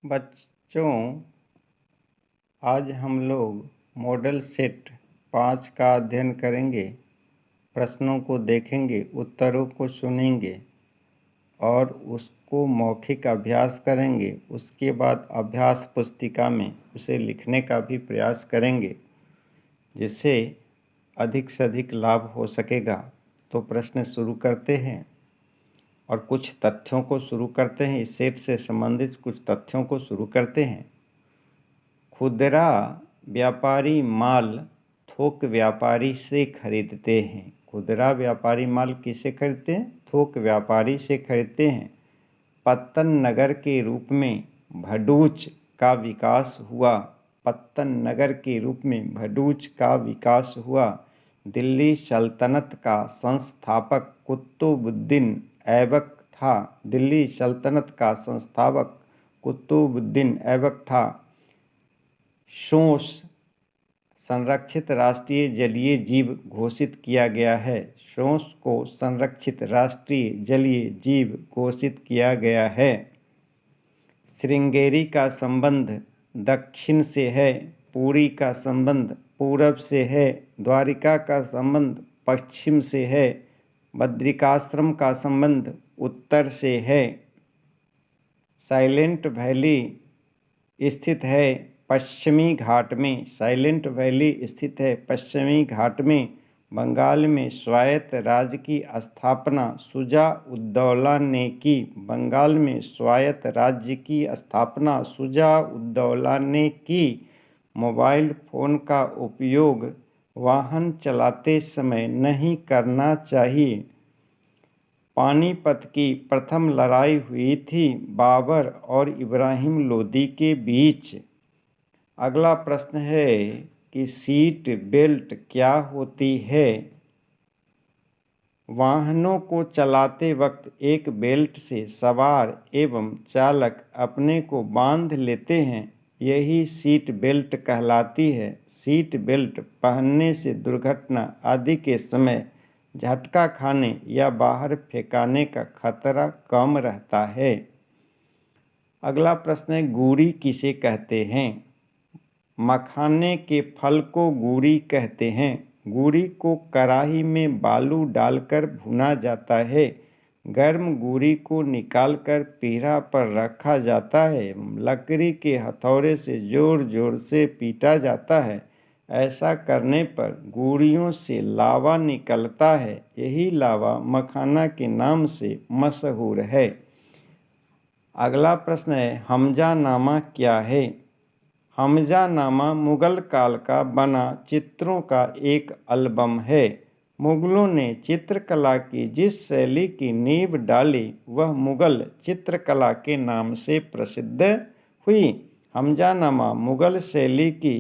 बच्चों, आज हम लोग मॉडल सेट 5 का अध्ययन करेंगे। प्रश्नों को देखेंगे, उत्तरों को सुनेंगे और उसको मौखिक अभ्यास करेंगे। उसके बाद अभ्यास पुस्तिका में उसे लिखने का भी प्रयास करेंगे, जिससे अधिक से अधिक लाभ हो सकेगा। तो प्रश्न शुरू करते हैं और कुछ तथ्यों को शुरू करते हैं। इस सेट से संबंधित कुछ तथ्यों को शुरू करते हैं। खुदरा व्यापारी माल थोक व्यापारी से खरीदते हैं। खुदरा व्यापारी माल किससे खरीदते हैं? थोक व्यापारी से खरीदते हैं। पत्तन नगर के रूप में भड़ूच का विकास हुआ। पत्तन नगर के रूप में भड़ूच का विकास हुआ। दिल्ली सल्तनत का संस्थापक कुतुबुद्दीन ऐबक था। दिल्ली सल्तनत का संस्थापक कुतुबुद्दीन ऐबक था। सोंस संरक्षित राष्ट्रीय जलीय जीव घोषित किया गया है। सोंस को संरक्षित राष्ट्रीय जलीय जीव घोषित किया गया है। श्रृंगेरी का संबंध दक्षिण से है। पुरी का संबंध पूरब से है। द्वारिका का संबंध पश्चिम से है। बद्रिकाश्रम का संबंध उत्तर से है। साइलेंट वैली स्थित है पश्चिमी घाट में। साइलेंट वैली स्थित है पश्चिमी घाट में। बंगाल में स्वायत्त राज्य की स्थापना शुजा उद्दौला ने की। बंगाल में स्वायत्त राज्य की स्थापना शुजा उद्दौला ने की। मोबाइल फ़ोन का उपयोग वाहन चलाते समय नहीं करना चाहिए। पानीपत की प्रथम लड़ाई हुई थी बाबर और इब्राहिम लोदी के बीच। अगला प्रश्न है कि सीट बेल्ट क्या होती है? वाहनों को चलाते वक्त एक बेल्ट से सवार एवं चालक अपने को बांध लेते हैं, यही सीट बेल्ट कहलाती है। सीट बेल्ट पहनने से दुर्घटना आदि के समय झटका खाने या बाहर फेंकाने का खतरा कम रहता है। अगला प्रश्न है, गुड़ी किसे कहते हैं? मखाने के फल को गुड़ी कहते हैं। गुड़ी को कढ़ाई में बालू डालकर भुना जाता है। गर्म गुड़ी को निकालकर पीढ़ा पर रखा जाता है। लकड़ी के हथौड़े से जोर जोर से पीटा जाता है। ऐसा करने पर गुड़ियों से लावा निकलता है। यही लावा मखाना के नाम से मशहूर है। अगला प्रश्न है, हमजानामा क्या है? हमजानामा मुगल काल का बना चित्रों का एक एल्बम है। मुगलों ने चित्रकला की जिस शैली की नींव डाली वह मुगल चित्रकला के नाम से प्रसिद्ध हुई। हमजानामा मुगल शैली की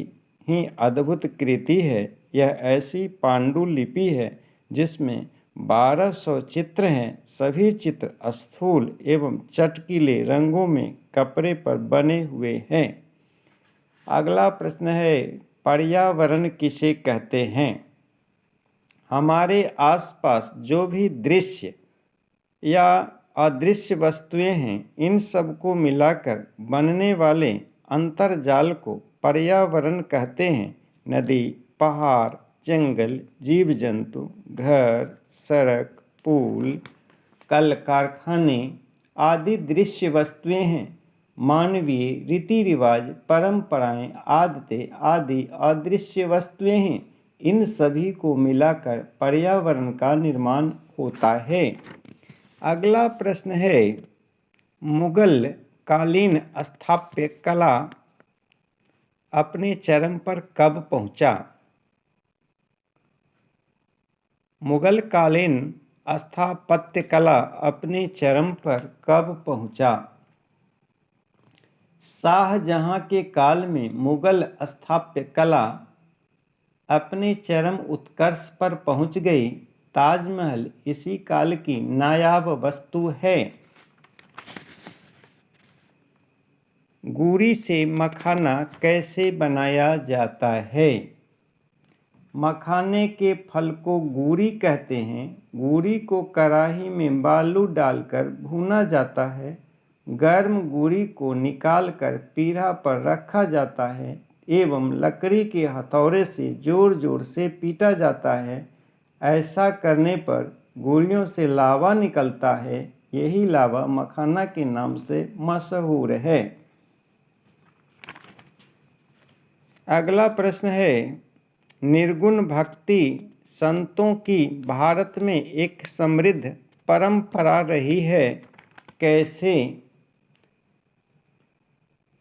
ही अद्भुत कृति है। यह ऐसी पांडुलिपि है जिसमें 1200 चित्र हैं। सभी चित्र स्थूल एवं चटकीले रंगों में कपड़े पर बने हुए हैं। अगला प्रश्न है, पर्यावरण किसे कहते हैं? हमारे आसपास जो भी दृश्य या अदृश्य वस्तुएं हैं, इन सब को मिलाकर बनने वाले अंतर्जाल को पर्यावरण कहते हैं। नदी, पहाड़, जंगल, जीव जंतु, घर, सड़क, पुल, कल कारखाने आदि दृश्य वस्तुएं हैं। मानवीय रीति रिवाज, परंपराएं, आदतें आदि अदृश्य वस्तुएं हैं। इन सभी को मिलाकर पर्यावरण का निर्माण होता है। अगला प्रश्न है, मुगल कालीन स्थापत्य कला अपने चरम पर कब पहुंचा? मुगल कालीन स्थापत्य कला अपने चरम पर कब पहुंचा? शाहजहां के काल में मुगल स्थापत्य कला अपने चरम उत्कर्ष पर पहुंच गई। ताजमहल इसी काल की नायाब वस्तु है। गुड़ी से मखाना कैसे बनाया जाता है? मखाने के फल को गुड़ी कहते हैं। गुड़ी को कढ़ाई में बालू डालकर भुना जाता है। गर्म गुड़ी को निकालकर पीढ़ा पर रखा जाता है एवं लकड़ी के हथौड़े से जोर जोर से पीटा जाता है। ऐसा करने पर गुड़ियों से लावा निकलता है। यही लावा मखाना के नाम से मशहूर है। अगला प्रश्न है, निर्गुण भक्ति संतों की भारत में एक समृद्ध परंपरा रही है, कैसे?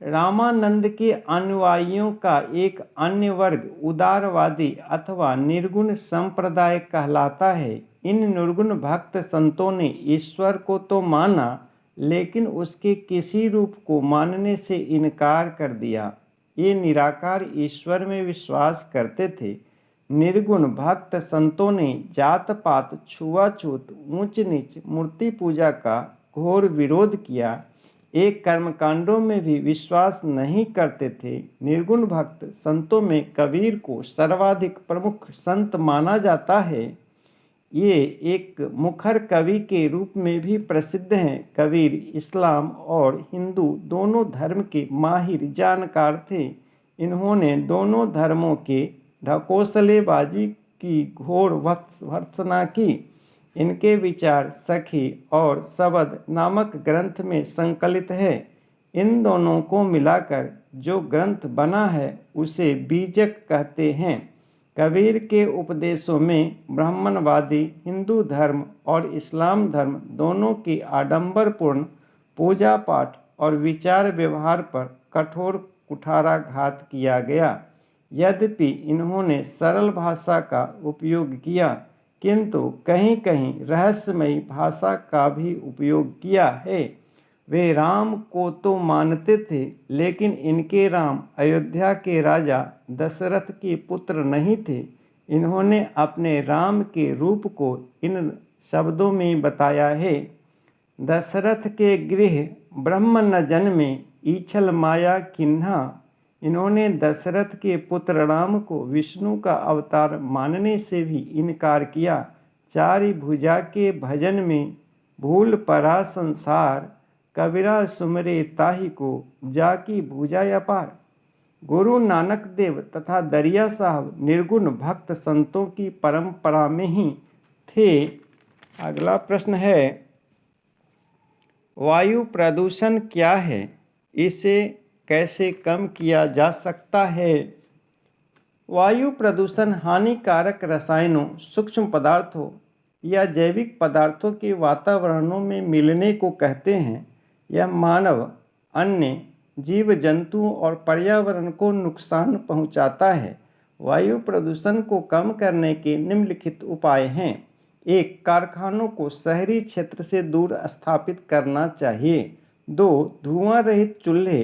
रामानंद के अनुयायियों का एक अन्य वर्ग उदारवादी अथवा निर्गुण संप्रदाय कहलाता है। इन निर्गुण भक्त संतों ने ईश्वर को तो माना, लेकिन उसके किसी रूप को मानने से इनकार कर दिया। ये निराकार ईश्वर में विश्वास करते थे। निर्गुण भक्त संतों ने जात पात, छुआछूत, ऊंच नीच, मूर्ति पूजा का घोर विरोध किया। एक कर्मकांडों में भी विश्वास नहीं करते थे। निर्गुण भक्त संतों में कबीर को सर्वाधिक प्रमुख संत माना जाता है। ये एक मुखर कवि के रूप में भी प्रसिद्ध हैं। कबीर इस्लाम और हिंदू दोनों धर्म के माहिर जानकार थे। इन्होंने दोनों धर्मों के ढकोसलेबाजी की घोर भर्त्सना की। इनके विचार सखी और शबद नामक ग्रंथ में संकलित है। इन दोनों को मिलाकर जो ग्रंथ बना है उसे बीजक कहते हैं। कबीर के उपदेशों में ब्राह्मणवादी हिंदू धर्म और इस्लाम धर्म दोनों की आडंबरपूर्ण पूजा पाठ और विचार व्यवहार पर कठोर कुठाराघात किया गया। यद्यपि इन्होंने सरल भाषा का उपयोग किया, किंतु कहीं कहीं रहस्यमयी भाषा का भी उपयोग किया है। वे राम को तो मानते थे, लेकिन इनके राम अयोध्या के राजा दशरथ के पुत्र नहीं थे। इन्होंने अपने राम के रूप को इन शब्दों में बताया है, दशरथ के गृह ब्रह्म न जन्मे, ईछल माया किन्हा। इन्होंने दशरथ के पुत्र राम को विष्णु का अवतार मानने से भी इनकार किया। चारि भुजा के भजन में भूल परा संसार, कबीरा सुमरे ताहि को जाकी भुजा अपार। गुरु नानक देव तथा दरिया साहब निर्गुण भक्त संतों की परंपरा में ही थे। अगला प्रश्न है, वायु प्रदूषण क्या है? इसे कैसे कम किया जा सकता है? वायु प्रदूषण हानिकारक रसायनों, सूक्ष्म पदार्थों या जैविक पदार्थों के वातावरणों में मिलने को कहते हैं। यह मानव, अन्य जीव जंतुओं और पर्यावरण को नुकसान पहुंचाता है। वायु प्रदूषण को कम करने के निम्नलिखित उपाय हैं। 1. कारखानों को शहरी क्षेत्र से दूर स्थापित करना चाहिए। 2. धुआं रहित चूल्हे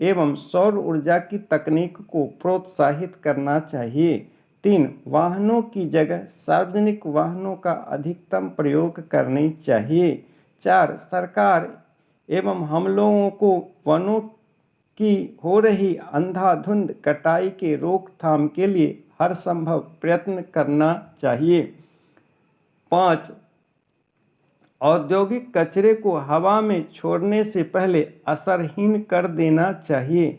एवं सौर ऊर्जा की तकनीक को प्रोत्साहित करना चाहिए। 3. वाहनों की जगह सार्वजनिक वाहनों का अधिकतम प्रयोग करनी चाहिए। 4. सरकार एवं हम लोगों को वनों की हो रही अंधाधुंध कटाई के रोकथाम के लिए हर संभव प्रयत्न करना चाहिए। 5. औद्योगिक कचरे को हवा में छोड़ने से पहले असरहीन कर देना चाहिए।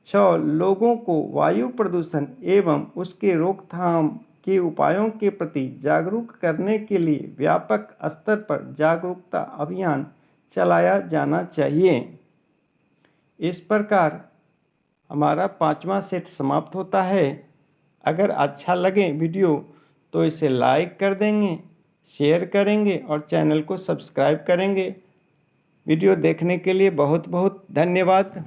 6. लोगों को वायु प्रदूषण एवं उसके रोकथाम के उपायों के प्रति जागरूक करने के लिए व्यापक स्तर पर जागरूकता अभियान चलाया जाना चाहिए। इस प्रकार हमारा 5वां सेट समाप्त होता है। अगर अच्छा लगे वीडियो तो इसे लाइक कर देंगे, शेयर करेंगे और चैनल को सब्सक्राइब करेंगे। वीडियो देखने के लिए बहुत बहुत धन्यवाद।